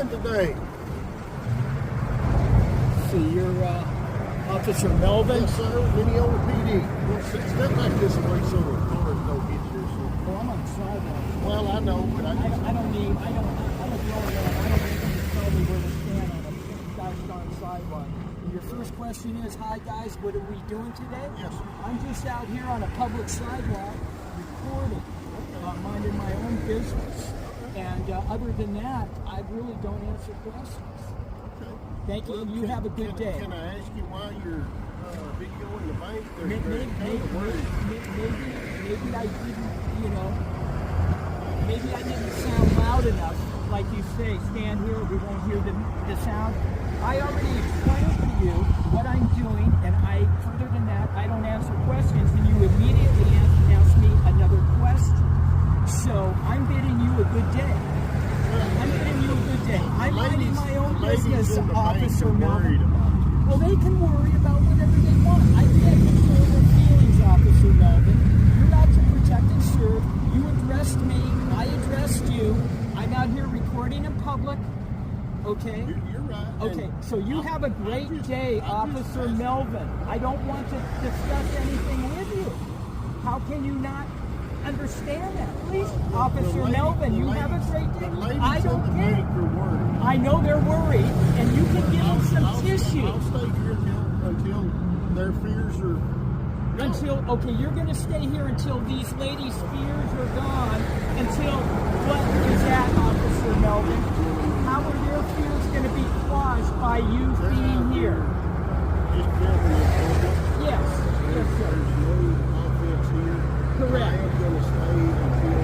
doing today? So you're Officer Melvin? Yes, sir. Minneola PD. Step back this way so the cars don't hit you. Well, I'm on the sidewalk. Well, I know, but I don't need you to tell me where to stand on a gosh darn sidewalk. Your first question is, hi guys, what are we doing today? Yes, sir. I'm just out here on a public sidewalk recording, minding my own business. And other than that, I really don't answer questions. Okay. Thank you, and you have a good day. Can I ask you why you're videoing the bank? Maybe I didn't, maybe I didn't sound loud enough. Like you say, stand here, we won't hear the sound. I already explained to you what I'm doing, and further than that, I don't answer questions, and you immediately ask me another question. So I'm bidding you a good day. I'm minding my own business, Officer Melvin. Well, they can worry about whatever they want. I can't control their feelings, Officer Melvin. You're out to protect and serve. You addressed me. I addressed you. I'm out here recording in public. Okay? You're right. Okay, so you have a great day, Officer Melvin. I don't want to discuss anything with you. How can you not understand that? Please, Officer Melvin, you have a great day. I don't care. I know they're worried, and you can give them some tissue. I'll stay here until their fears are gone. Okay, you're going to stay here until these ladies' fears are gone. Until what is that, Officer Melvin? How are their fears going to be quashed by you being here? Just careful. Yes, sir. There's no offense here. Correct. I am going to stay until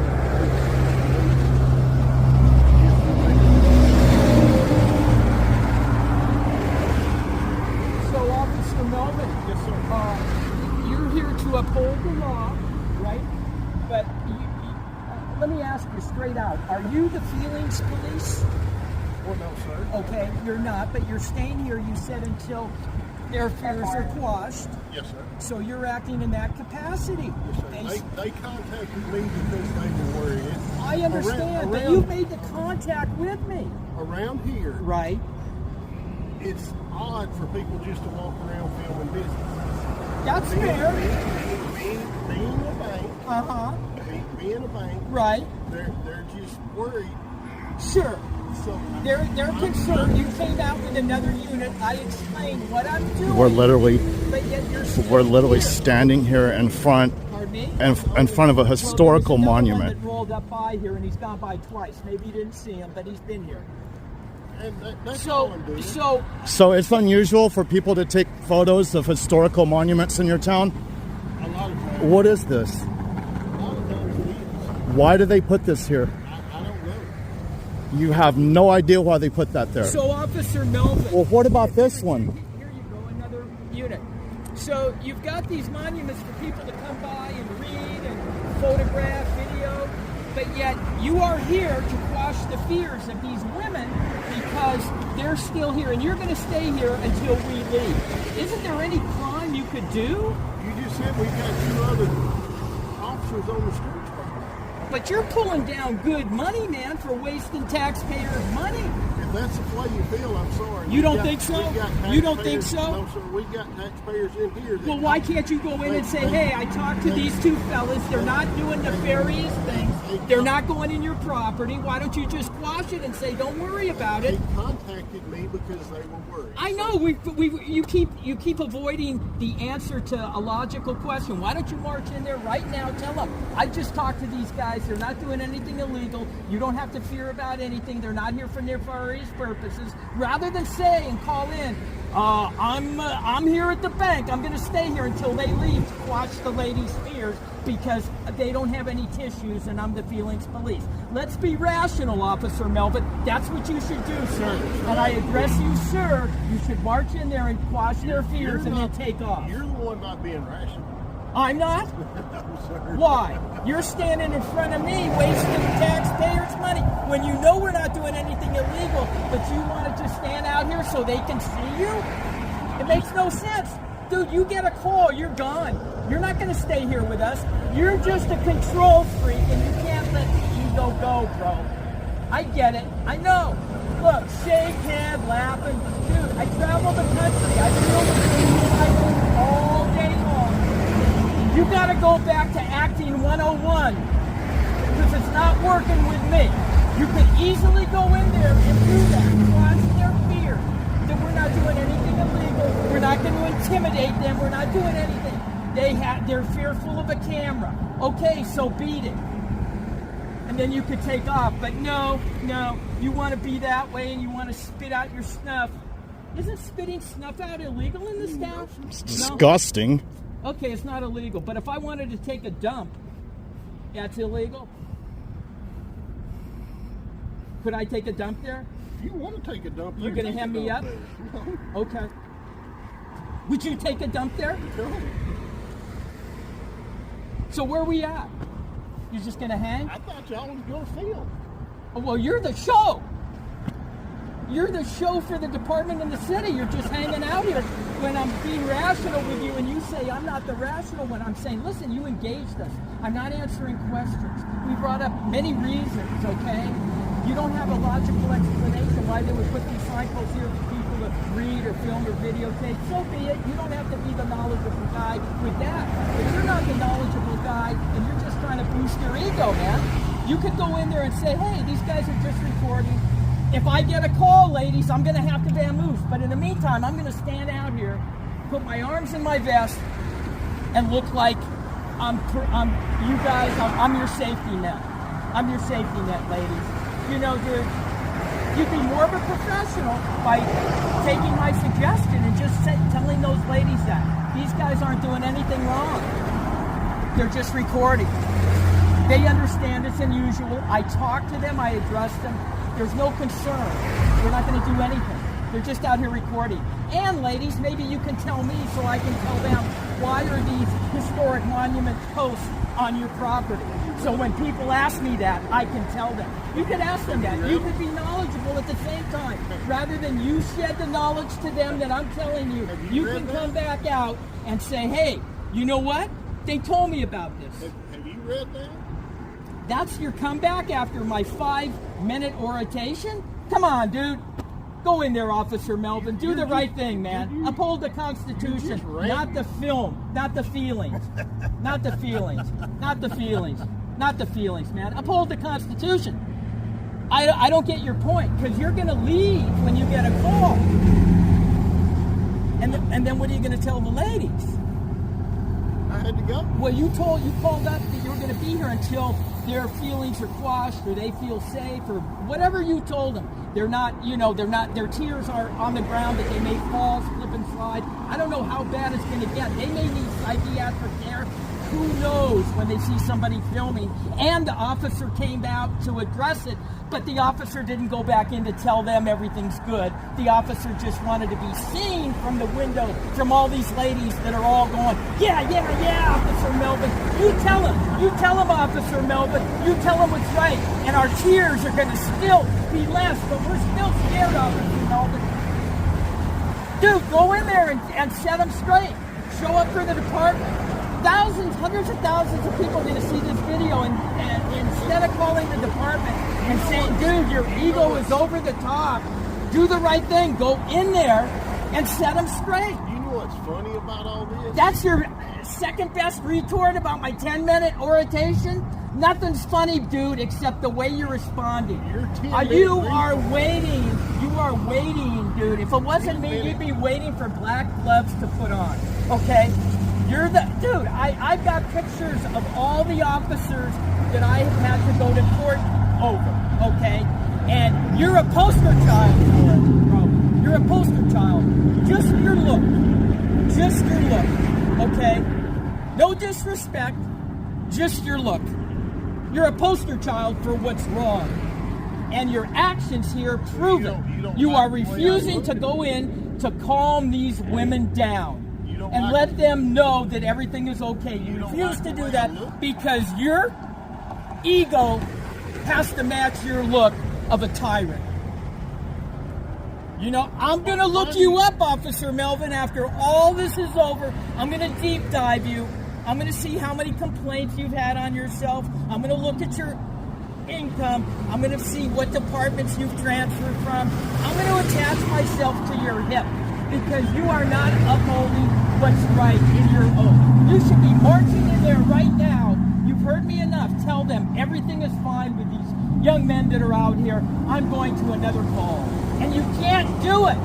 So, Officer Melvin, yes, sir. You're here to uphold the law, right? But let me ask you straight out: are you the feelings police? Well, no, sir. Okay, you're not, but you're staying here. You said until their fears are quashed. Yes, sir. So you're acting in that capacity. Yes, sir. They contacted me because they were worried. I understand, but you made the contact with me. Around here, Right. it's odd for people just to walk around filming business. That's fair. Being a bank, being a bank, Right. they're just worried. Sure. So They're concerned. You came out with another unit. I explained what I'm doing. We're literally But yet you're still standing here in front Pardon me? in front of a historical Well, there's another monument. one that rolled up by here, and he's gone by twice. Maybe you didn't see him, but he's been here. and that's all I'm doing. So it's unusual for people to take photos of historical monuments in your town. A lot of times, What is this? a lot of times it is. Why do they put this here? I don't know. You have no idea why they put that there. So, Officer Melvin. Well, what about this one? Here you go, another unit. So you've got these monuments for people to come by and read and photograph, video, but yet you are here to quash the fears of these women because they're still here, and you're going to stay here until we leave. Isn't there any crime you could do? You just said we got 2 other officers on the street. But you're pulling down good money, man, for wasting taxpayers' money. If that's the way you feel, I'm sorry. You don't think so? You don't think so? No, sir. We got taxpayers in here. Well, why can't you go in and say, hey, I talked to these 2 fellas. They're not doing nefarious things. They're not going in your property. Why don't you just quash it and say, don't worry about it? They contacted me because they were worried. I know. You keep avoiding the answer to a logical question. Why don't you march in there right now? Tell them, I just talked to these guys. They're not doing anything illegal. You don't have to fear about anything. They're not here for nefarious purposes. Rather than say and call in, I'm here at the bank. I'm going to stay here until they leave to quash the ladies' fears because they don't have any tissues and I'm the feelings police. Let's be rational, Officer Melvin. That's what you should do, sir. And I address you, sir. You should march in there and quash their fears and then take off. You're the one not being rational. I'm not? No, sir. Why? You're standing in front of me wasting taxpayers' money when you know we're not doing anything illegal, but you want to just stand out here so they can see you? It makes no sense. Dude, you get a call, you're gone. You're not going to stay here with us. You're just a control freak, and you can't let the ego go, bro. I get it. I know. Look, shake hand, laughing. Dude, I travel the country. I deal with cycles all day long. You got to go back to acting 101 because it's not working with me. You could easily go in there and do that. Cause their fear that we're not doing anything illegal. We're not going to intimidate them. We're not doing anything. They're fearful of a camera. Okay, so beat it. And then you could take off. But no, you want to be that way and you want to spit out your snuff. Isn't spitting snuff out illegal in this town? It's disgusting. No? Okay, it's not illegal. But if I wanted to take a dump, that's illegal? Could I take a dump there? If you want to take a dump there, You're going to hem me up? No. Okay. Would you take a dump there? No. So where we at? You're just going to hang? I thought y'all was going to film. Oh, well, you're the show. You're the show for the department in the city. You're just hanging out here when I'm being rational with you and you say I'm not the rational one. I'm saying, listen, you engaged us. I'm not answering questions. We brought up many reasons, okay? You don't have a logical explanation why they would put these signposts here for people to read or film or videotape. So be it. You don't have to be the knowledgeable guy with that. If you're not the knowledgeable guy and you're just trying to boost your ego, man, you could go in there and say, hey, these guys are just recording. If I get a call, ladies, I'm going to have to vamoose. But in the meantime, I'm going to stand out here, put my arms in my vest, and look like I'm your safety net. I'm your safety net, ladies. You know, dude, you'd be more of a professional by taking my suggestion and just telling those ladies that these guys aren't doing anything wrong. They're just recording. They understand it's unusual. I talk to them. I address them. There's no concern. We're not going to do anything. They're just out here recording. And ladies, maybe you can tell me so I can tell them why are these historic monument posts on your property. So when people ask me that, I can tell them. You could ask them that. You could be knowledgeable at the same time. Rather than you shed the knowledge to them that I'm telling you, you can come back out and say, hey, you know what? They told me about this. Have you read that? That's your comeback after my 5-minute oration? Come on, dude. Go in there, Officer Melvin. Do the right thing, man. Uphold the Constitution, not the film, not the feelings. Not the feelings. Not the feelings. Not the feelings, man. Uphold the Constitution. I don't get your point, because you're going to leave when you get a call. And then what are you going to tell the ladies? I had to go. Well, you called up that you were going to be here until their feelings are quashed or they feel safe or whatever you told them. They're not, their tears are on the ground, that they may fall, slip and slide. I don't know how bad it's going to get. They may need psychiatric care. Who knows when they see somebody filming? And the officer came out to address it, but the officer didn't go back in to tell them everything's good. The officer just wanted to be seen from the window from all these ladies that are all going, yeah, Officer Melvin. You tell him, Officer Melvin. You tell him what's right. And our tears are going to still be less, but we're still scared, Officer Melvin. Dude, go in there and set them straight. Show up for the department. Thousands, hundreds of thousands of people are going to see this video, and instead of calling the department and saying, dude, your ego is over the top, do the right thing. Go in there and set them straight. You know what's funny about all this? That's your second best retort about my 10-minute oration? Nothing's funny, dude, except the way you're responding. You are waiting. You are waiting, dude. If it wasn't me, you'd be waiting for black gloves to put on. Okay? You're the dude. I've got pictures of all the officers that I have had to go to court over. Okay? And you're a poster child for it, bro. You're a poster child. Just your look. Just your look. Okay? No disrespect. Just your look. You're a poster child for what's wrong. And your actions here prove it. You are refusing to go in to calm these women down and let them know that everything is okay. You refuse to do that because your ego has to match your look of a tyrant. You know, I'm going to look you up, Officer Melvin, after all this is over. I'm going to deep dive you. I'm going to see how many complaints you've had on yourself. I'm going to look at income. I'm going to see what departments you've transferred from. I'm going to attach myself to your hip because you are not upholding what's right in your oath. You should be marching in there right now. You've heard me enough. Tell them everything is fine with these young men that are out here. I'm going to another call. And you can't do it.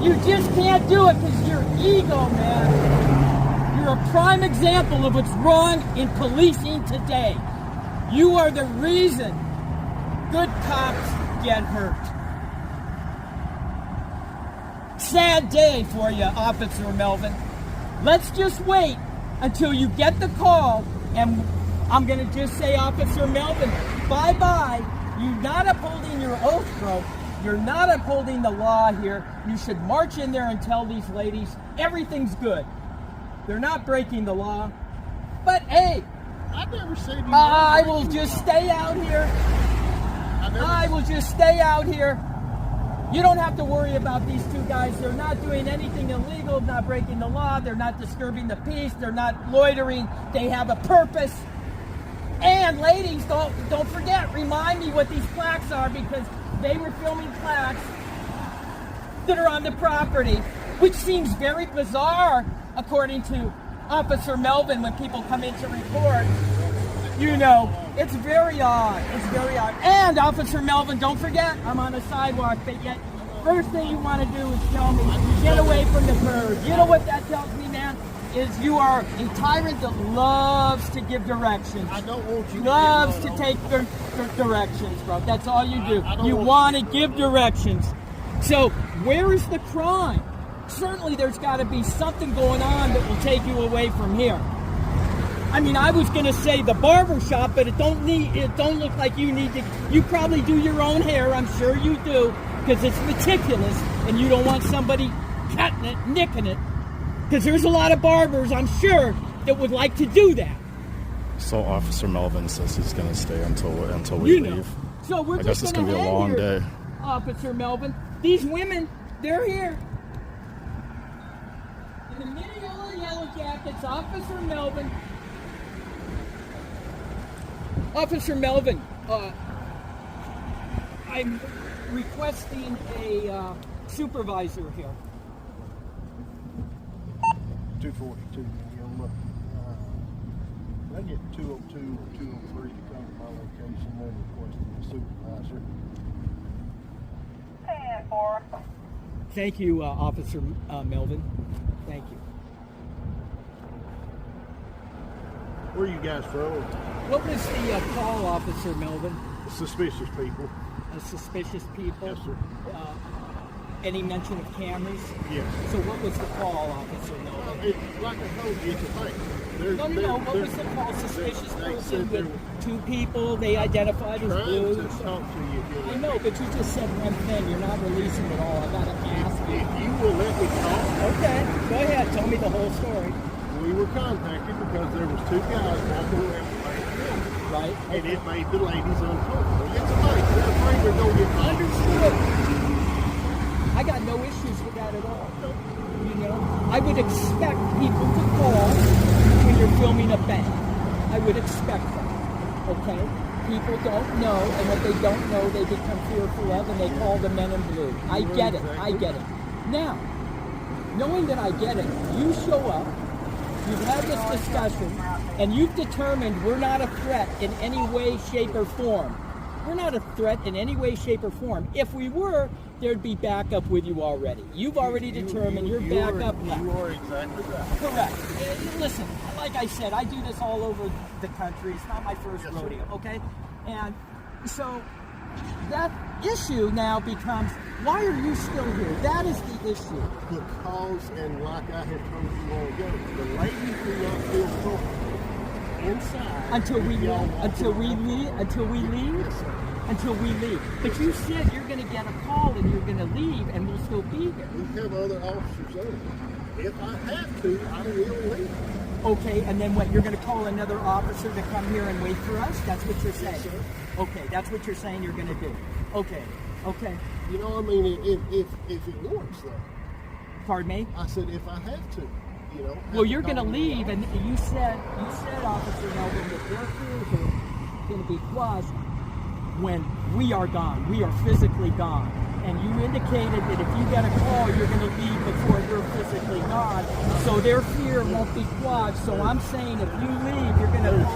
You just can't do it because your ego, man. You're a prime example of what's wrong in policing today. You are the reason good cops get hurt. Sad day for you, Officer Melvin. Let's just wait until you get the call, and I'm going to just say, Officer Melvin, bye-bye. You're not upholding your oath, bro. You're not upholding the law here. You should march in there and tell these ladies everything's good. They're not breaking the law. But hey, I never said you. I will just stay out here. I will just stay out here. You don't have to worry about these two guys. They're not doing anything illegal, not breaking the law. They're not disturbing the peace. They're not loitering. They have a purpose. And ladies, don't forget, remind me what these plaques are, because they were filming plaques that are on the property, which seems very bizarre, according to Officer Melvin, when people come in to report. You know, it's very odd. It's very odd. And Officer Melvin, don't forget, I'm on a sidewalk, but yet, first thing you want to do is tell me, get away from the curb. You know what that tells me, man? Is you are a tyrant that loves to give directions. I don't want you. Loves to take directions, bro. That's all you do. You want to give directions. So where is the crime? Certainly there's got to be something going on that will take you away from here. I mean, I was going to say the barber shop, but it don't look like you need to. You probably do your own hair. I'm sure you do, because it's meticulous, and you don't want somebody cutting it, nicking it. Because there's a lot of barbers, I'm sure, that would like to do that. So Officer Melvin says he's going to stay until we leave. So we're I guess it's going to be a long day. Officer Melvin. These women, they're here. In the mini yellow jackets, Officer Melvin. Officer Melvin, I'm requesting a supervisor here. 242. I get 202 or 203 to come to my location. They're requesting a supervisor. 10-4. Thank you, Officer Melvin. Thank you. Where are you guys from? What was the call, Officer Melvin? Suspicious people. Suspicious people? Yes, sir. Any mention of cameras? Yes. So what was the call, Officer Melvin? Like I told you, it's a thing. No. What was the call? Suspicious person with two people they identified as blue. Trying to talk to you. I know, but you just said one thing. You're not releasing it all. I gotta ask you. If you will let me talk. Okay, go ahead. Tell me the whole story. We were contacted because there was two guys walking around the building. Right. And it made the ladies uncomfortable. It's a fight. They're afraid they're going to get caught. Understood. I got no issues with that at all. You know, I would expect people to call when you're filming a bank. I would expect that. Okay? People don't know, and what they don't know, they become fearful of, and they call the men in blue. I get it. I get it. Now, knowing that I get it, you show up, you've had this discussion, and you've determined we're not a threat in any way, shape, or form. We're not a threat in any way, shape, or form. If we were, there'd be backup with you already. You've already determined your backup left. You are exactly right. Correct. Listen, like I said, I do this all over the country. It's not my first rodeo, okay? And so that issue now becomes, why are you still here? That is the issue. Because, and like I had told you all ago, the ladies do not feel comfortable inside until we leave. Yes, sir. Until we leave. But you said you're going to get a call and you're going to leave, and we'll still be here. We have other officers over. If I have to, I will leave. Okay, and then what? You're going to call another officer to come here and wait for us? That's what you're saying? Yes, sir. Okay, that's what you're saying you're going to do. Okay. You know, I mean, if it works, though. Pardon me? I said if I have to, you know. Well, you're going to leave, and you said, Officer Melvin, that their fears are going to be quashed. when we are gone. We are physically gone. And you indicated that if you get a call, you're going to leave before you're physically gone. So their fear won't be quashed. So I'm saying if you leave, you're going to...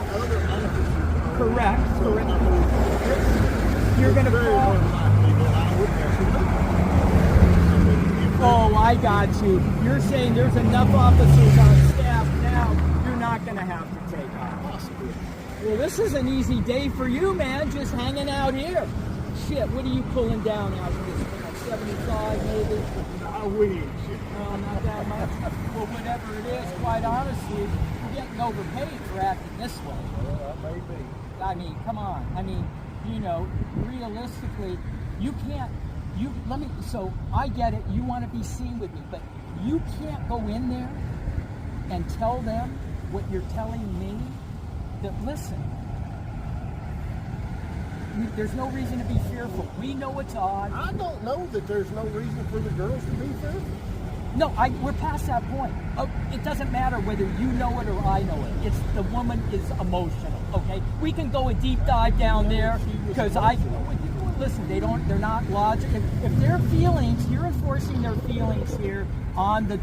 Correct. You're going to call... Oh, I got you. You're saying there's enough officers on staff now, you're not going to have to take off. Well, this is an easy day for you, man, just hanging out here. Shit, what are you pulling down out of this thing? Like 75 maybe? Not that much. Well, whatever it is, quite honestly, you're getting overpaid for acting this way. Maybe. I mean, come on. I mean, you know, realistically, you can't, so I get it, you want to be seen with me, but you can't go in there and tell them what you're telling me, that listen, there's no reason to be fearful. We know it's odd. I don't know that there's no reason for the girls to be fearful. No, we're past that point. Oh, it doesn't matter whether you know it or I know it. It's the woman is emotional. Okay, we can go a deep dive down there because listen. They're not logical. If their feelings, you're enforcing their feelings here on the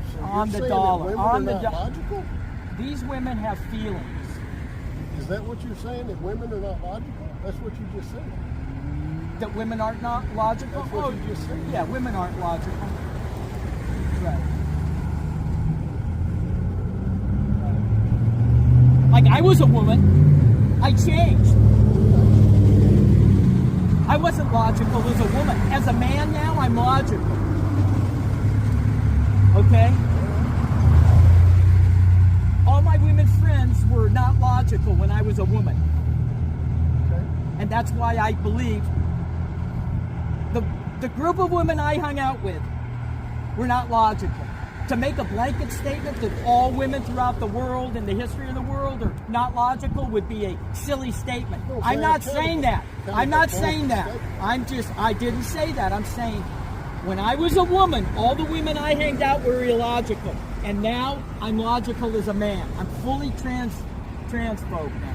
dollar. On the logical. These women have feelings. Is that what you're saying? That women are not logical? That's what you just said. That women aren't not logical? That's what you just said. Yeah, women aren't logical. Right. Like I was a woman, I changed. I wasn't logical as a woman. As a man now, I'm logical. Okay? All my women friends were not logical when I was a woman. Okay. And that's why I believe the group of women I hung out with were not logical. To make a blanket statement that all women throughout the world and the history of the world are not logical would be a silly statement. I'm not saying that. I'm not saying that. I didn't say that. I'm saying when I was a woman, all the women I hanged out were illogical. And now I'm logical as a man. I'm fully transphobe now.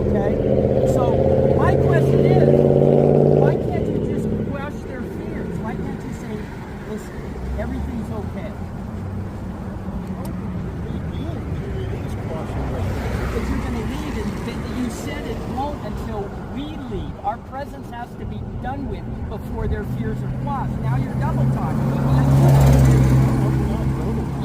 Okay? So my question is, why can't you just quash their fears? Why can't you say, listen, everything's okay? If you're going to leave, and you said it won't until we leave. Our presence has to be done with before their fears are quashed. Now you're double talking.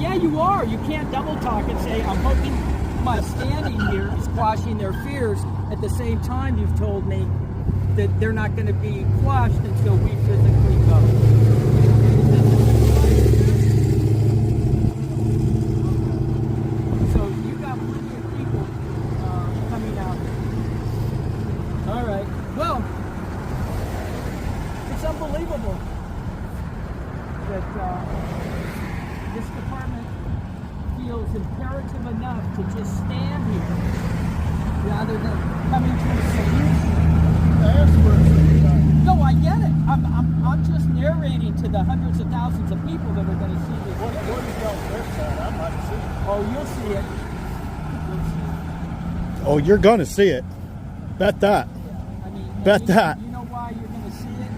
Yeah, you are. You can't double talk and say, I'm hoping my standing here is quashing their fears. At the same time, you've told me that they're not going to be quashed until we physically go. So you got plenty of people coming out. All right. Well, it's unbelievable that this department feels imperative enough to just stand here rather than coming to a solution. No, I get it. I'm just narrating to the hundreds of thousands of people that are going to see this. What is y'all's website? I'd like to see it. Oh, you'll see it. Oh, you're gonna see it. Bet that. Yeah. I mean, Bet that. You know why you're going to see it?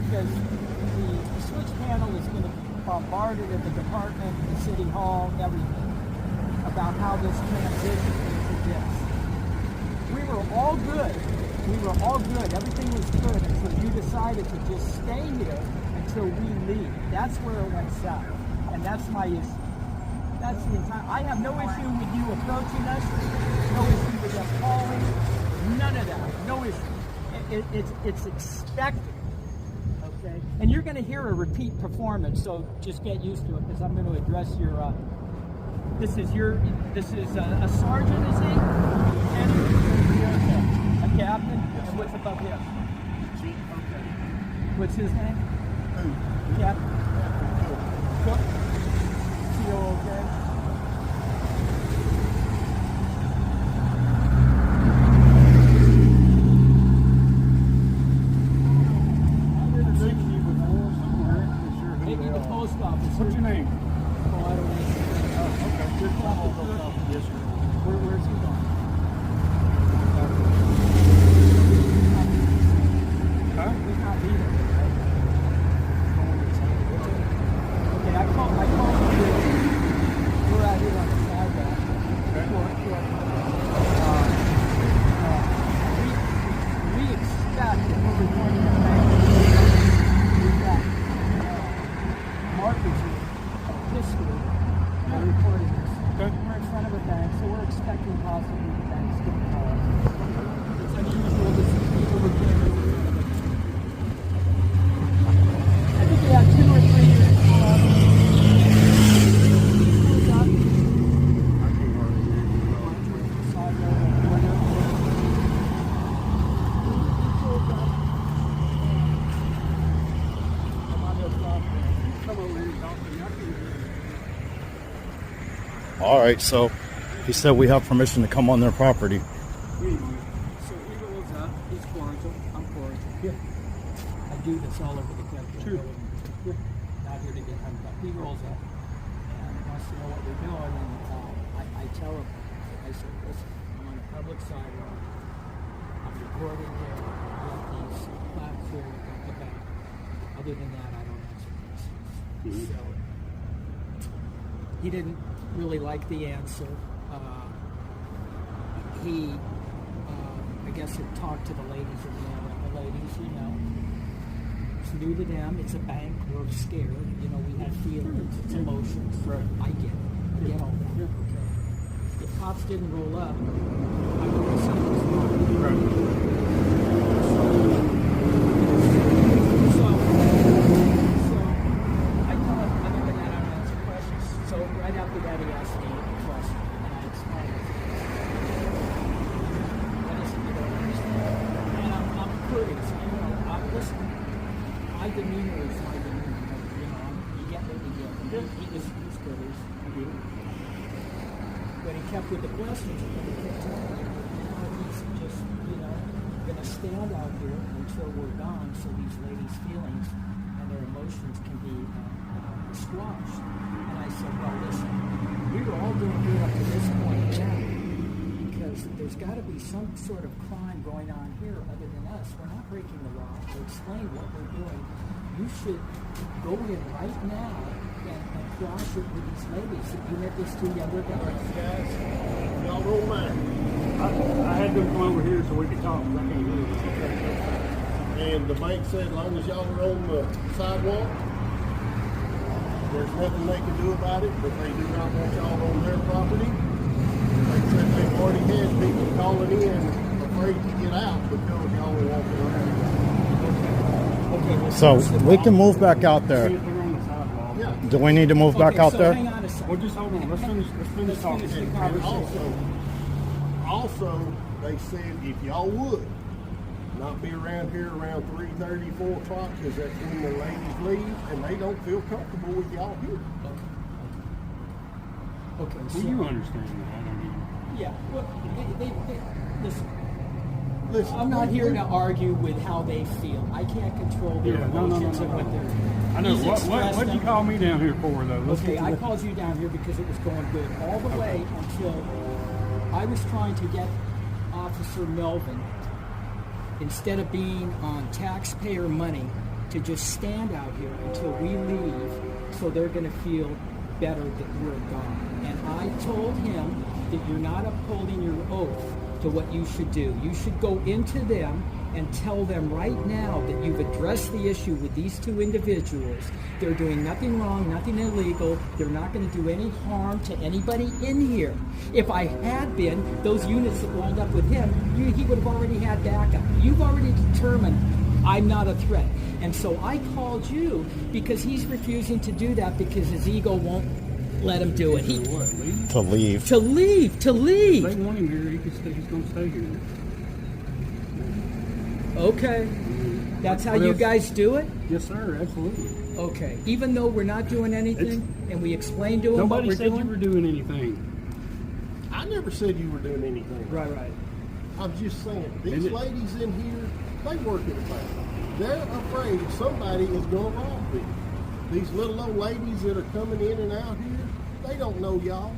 Because the switch panel is going to be bombarded at the department, the city hall, everything about how this transition into this. We were all good. Everything was good until you decided to just stay here until we leave. That's where it went south. And that's my issue. That's the entire... I have no issue with you approaching us. No issue with us calling. None of that. No issue. It's expected. Okay? And you're going to hear a repeat performance, so just get used to it because I'm going to address your... This is a sergeant, is he? A captain? And what's above him? Okay. What's his name? Captain. Cook. Okay. Maybe the post office. What's your name? Oh, I don't know. Okay. Yes, sir. Where's he going? All right, so he said we have permission to come on their property. So he rolls up. He's cordial. I'm cordial. Yeah. I do this all over the country. Sure. Yeah. Not here to get hung up. He rolls up and wants to know what we're doing. And I tell him, I said, listen, I'm on a public sidewalk. I'm recording here. I have these plaques here at the back. Other than that, I don't answer questions. So he didn't really like the answer. He, I guess, had talked to the ladies in there. The ladies, you know, it's new to them. It's a bank. We're scared. You know, we have feelings. It's emotions. Right. I get it. I get all that. Okay. If cops didn't roll up, I would have said it was wrong. Right. So I told him, other than that, I don't answer questions. So right after that, he asked me a question, and I explained it. What is it you don't understand? And I'm curious. You know, listen, my demeanor is my demeanor. You know, you get what you get. And he was curious. But he kept with the questions, and he kept telling me, now he's just, you know, going to stand out here until we're gone, so these ladies' feelings and their emotions can be squashed. And I said, well, listen, we were all doing good up to this point now, because there's got to be some sort of crime going on here other than us. We're not breaking the law. We'll explain what we're doing. You should go in right now and cross it with these ladies. You met these two younger guys. Guys, y'all don't mind. I had them come over here so we could talk, 'cause I can't hear you. And the bank said, as long as y'all are on the sidewalk, there's nothing they can do about it, but they do not want y'all on their property. They said they've already had people calling in afraid to get out because y'all are walking around. Okay, well, So first of we all- can move back out there. See if they're on the sidewalk. Yeah. Do we need to move back Okay, out so there? hang on a second. Well, just hold on. Let's finish talking. finish the And conversation. also, they said if y'all would not be around here around 3:30, 4 o'clock, because that's when the ladies leave, and they don't feel comfortable with y'all here. Okay, so, Well, you understand that. I mean, yeah, well, they listen, Listen, I'm not here to argue with how they feel. I can't control their yeah, no. emotions and what they're. I know. He's What expressed did you them. call me down here for, though? Let's Okay, get to I the- called you down here because it was going good all the way until I was trying to get Officer Melvin, instead of being on taxpayer money, to just stand out here until we leave, so they're going to feel better that we're gone. And I told him that you're not upholding your oath to what you should do. You should go into them and tell them right now that you've addressed the issue with these two individuals. They're doing nothing wrong, nothing illegal. They're not going to do any harm to anybody in here. If I had been, those units that lined up with him, he would have already had backup. You've already determined I'm not a threat. And so I called you because he's refusing to do that because his ego won't let him do it. He, What, leave? To leave. to leave. If they want him here, he's going to stay here. Okay. That's how What you else? guys do it? Yes, sir. Absolutely. Okay. Even though we're not doing anything and we explain to him what Nobody we're said doing? you were doing anything. I never said you were doing anything. Right. I'm just saying, these Isn't it- ladies in here, they work at a bank. They're afraid somebody is going to rob them. These little old ladies that are coming in and out here, they don't know y'all.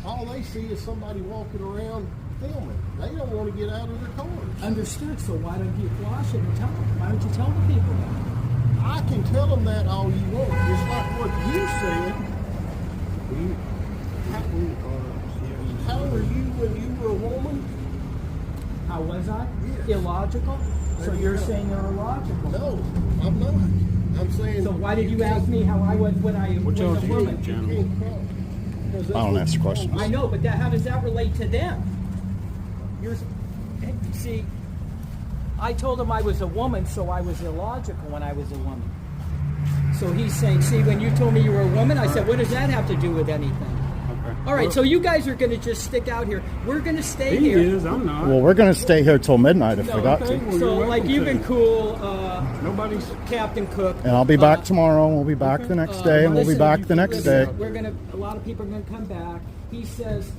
All they see is somebody walking around filming. They don't want to get out of their cars. Understood. So why don't you quash it and tell them? Why don't you tell the people that? I can tell them that all you want, just like what you said. How were you when you were a woman? How was I? Yes. Illogical? So you're saying you're illogical? No, I'm not. I'm saying. So why did you ask me how I was when I was y'all a do, woman? You gentlemen? can't cross. 'Cause that's I don't what ask you questions. want. I know, but how does that relate to them? See, I told him I was a woman, so I was illogical when I was a woman. So he's saying, see, when you told me you were a woman, I said, what does that have to do with anything? Okay. All right, so you guys are going to just stick out here. We're going to stay He here. is. I'm not. Well, we're going to stay here till midnight if we got okay. to. Well, So, you're like, welcome you've to. been cool, Nobody's. Captain Cook. And I'll be back tomorrow, and we'll be back the next day, and we'll be listen, back the next day. A lot of people are going to come back. He says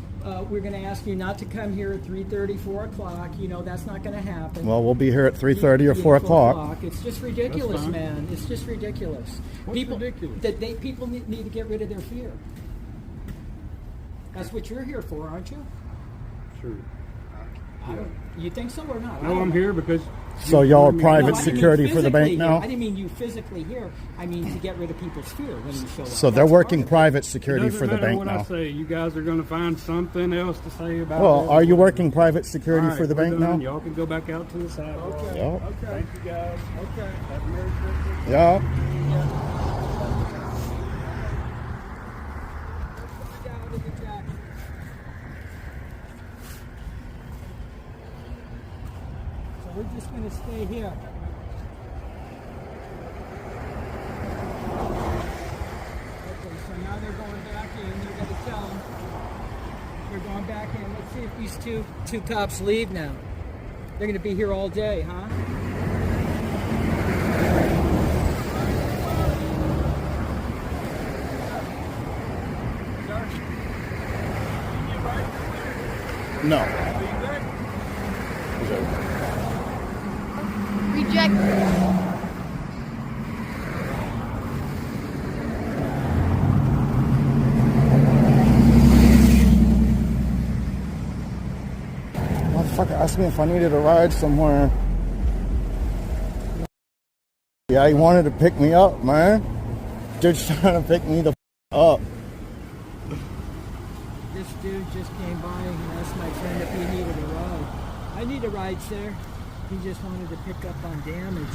we're going to ask you not to come here at 3:30, 4 o'clock. You know, that's not going to happen. Well, we'll be here at 3:30 or 4 o'clock. It's just ridiculous, That's fine. man. It's just ridiculous. What's people, ridiculous? People need to get rid of their fear. That's what you're here for, aren't you? Sure. You think so or not? I No, don't I'm know. here because. So y'all are No, private I didn't mean security for the bank physically now? here. I didn't mean you physically here. I mean to get rid of people's fear when you show up. So they're That's working part of it. private security Doesn't for the matter bank what I now. say. You guys are going to find something else to say about it. Well, are you working private security All right, for the we're bank done. now? Y'all can go back out to the sidewalk. Okay. Yep. Okay. Thank you guys. Okay. Have a Merry Christmas. Yeah. Down in the jacket. So we're just going to stay here. Okay, so now they're going back in. You're going to tell them they're going back in. Let's see if these two cops leave now. They're going to be here all day, huh? No. Reject. Motherfucker asked me if I needed a ride somewhere. Yeah, he wanted to pick me up, man. Dude's trying to pick me the up. This dude just came by and asked my friend if he needed a ride. I need a ride, sir. He just wanted to pick up on damage.